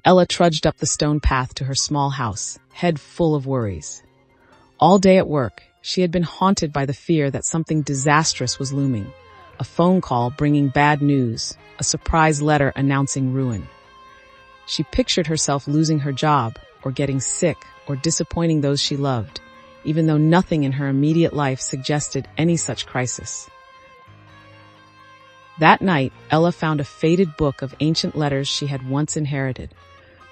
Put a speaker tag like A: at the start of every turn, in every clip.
A: Ella trudged up the stone path to her small house, head full of worries. All day at work, she had been haunted by the fear that something disastrous was looming. A phone call bringing bad news, a surprise letter announcing ruin. She pictured herself losing her job, or getting sick, or disappointing those she loved, even though nothing in her immediate life suggested any such crisis. That night, Ella found a faded book of ancient letters she had once inherited.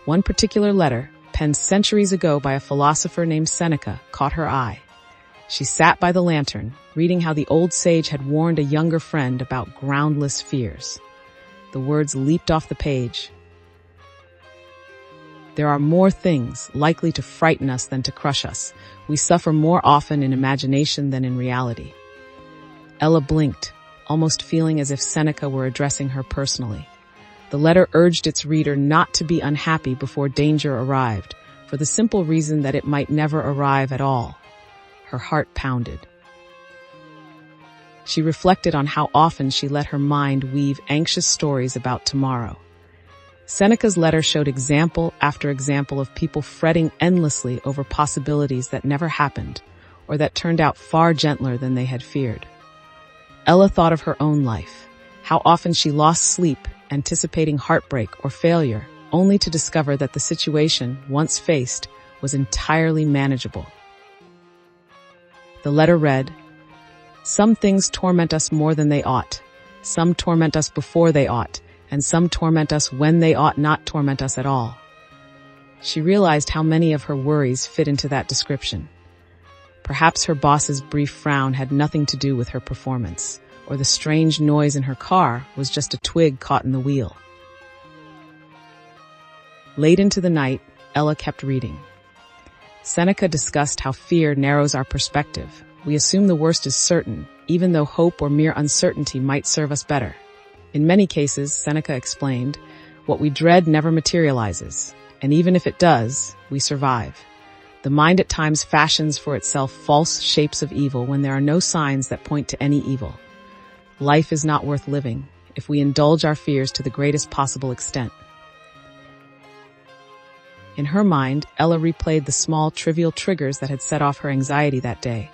A: One particular letter, penned centuries ago by a philosopher named Seneca, caught her eye. She sat by the lantern, reading how the old sage had warned a younger friend about groundless fears. The words leaped off the page. There are more things likely to frighten us than to crush us. We suffer more often in imagination than in reality. Ella blinked, almost feeling as if Seneca were addressing her personally. The letter urged its reader not to be unhappy before danger arrived, for the simple reason that it might never arrive at all. Her heart pounded. She reflected on how often she let her mind weave anxious stories about tomorrow. Seneca's letter showed example after example of people fretting endlessly over possibilities that never happened, or that turned out far gentler than they had feared. Ella thought of her own life, how often she lost sleep, anticipating heartbreak or failure, only to discover that the situation, once faced, was entirely manageable. The letter read, "Some things torment us more than they ought. Some torment us before they ought, and some torment us when they ought not torment us at all." She realized how many of her worries fit into that description. Perhaps her boss's brief frown had nothing to do with her performance, or the strange noise in her car was just a twig caught in the wheel. Late into the night, Ella kept reading. Seneca discussed how fear narrows our perspective. We assume the worst is certain, even though hope or mere uncertainty might serve us better. In many cases, Seneca explained, what we dread never materializes, and even if it does, we survive. The mind at times fashions for itself false shapes of evil when there are no signs that point to any evil. Life is not worth living if we indulge our fears to the greatest possible extent. In her mind, Ella replayed the small, trivial triggers that had set off her anxiety that day.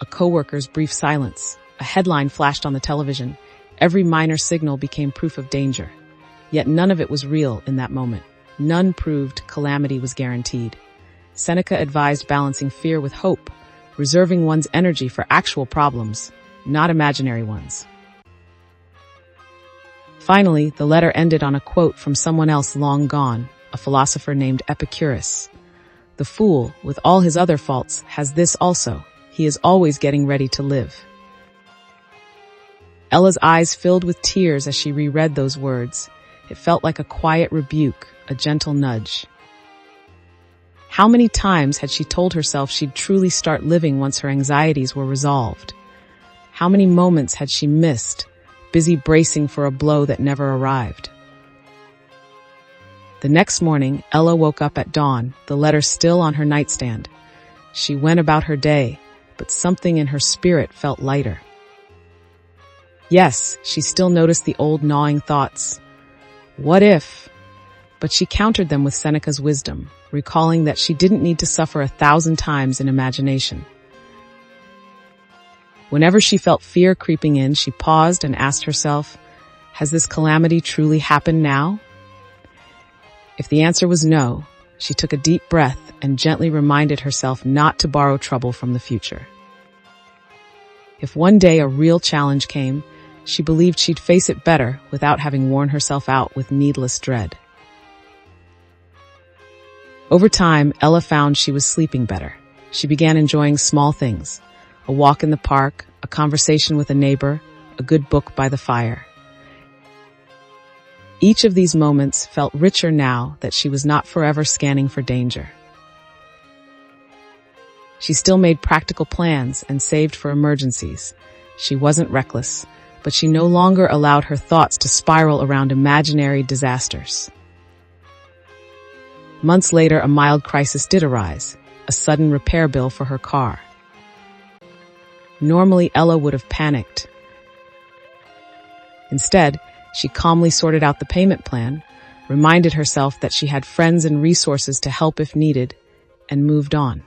A: A coworker's brief silence, a headline flashed on the television. Every minor signal became proof of danger. Yet none of it was real in that moment. None proved calamity was guaranteed. Seneca advised balancing fear with hope, reserving one's energy for actual problems, not imaginary ones. Finally, the letter ended on a quote from someone else long gone, a philosopher named Epicurus. "The fool, with all his other faults, has this also. He is always getting ready to live." Ella's eyes filled with tears as she reread those words. It felt like a quiet rebuke, a gentle nudge. How many times had she told herself she'd truly start living once her anxieties were resolved? How many moments had she missed, busy bracing for a blow that never arrived? The next morning, Ella woke up at dawn, the letter still on her nightstand. She went about her day, but something in her spirit felt lighter. Yes, she still noticed the old gnawing thoughts. What if? But she countered them with Seneca's wisdom, recalling that she didn't need to suffer 1,000 times in imagination. Whenever she felt fear creeping in, she paused and asked herself, has this calamity truly happened now? If the answer was no, she took a deep breath and gently reminded herself not to borrow trouble from the future. If one day a real challenge came, she believed she'd face it better without having worn herself out with needless dread. Over time, Ella found she was sleeping better. She began enjoying small things: a walk in the park, a conversation with a neighbor, a good book by the fire. Each of these moments felt richer now that she was not forever scanning for danger. She still made practical plans and saved for emergencies. She wasn't reckless, but she no longer allowed her thoughts to spiral around imaginary disasters. Months later, a mild crisis did arise, a sudden repair bill for her car. Normally, Ella would have panicked. Instead, she calmly sorted out the payment plan, reminded herself that she had friends and resources to help if needed, and moved on.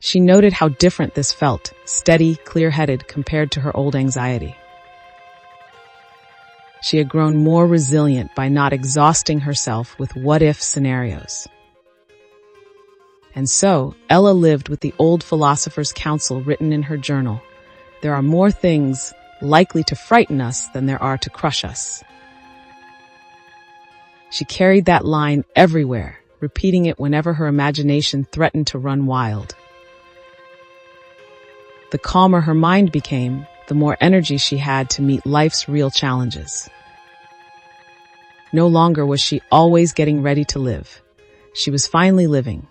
A: She noted how different this felt, steady, clear-headed, compared to her old anxiety. She had grown more resilient by not exhausting herself with what-if scenarios. And so, Ella lived with the old philosopher's counsel written in her journal. There are more things likely to frighten us than there are to crush us. She carried that line everywhere, repeating it whenever her imagination threatened to run wild. The calmer her mind became, the more energy she had to meet life's real challenges. No longer was she always getting ready to live. She was finally living,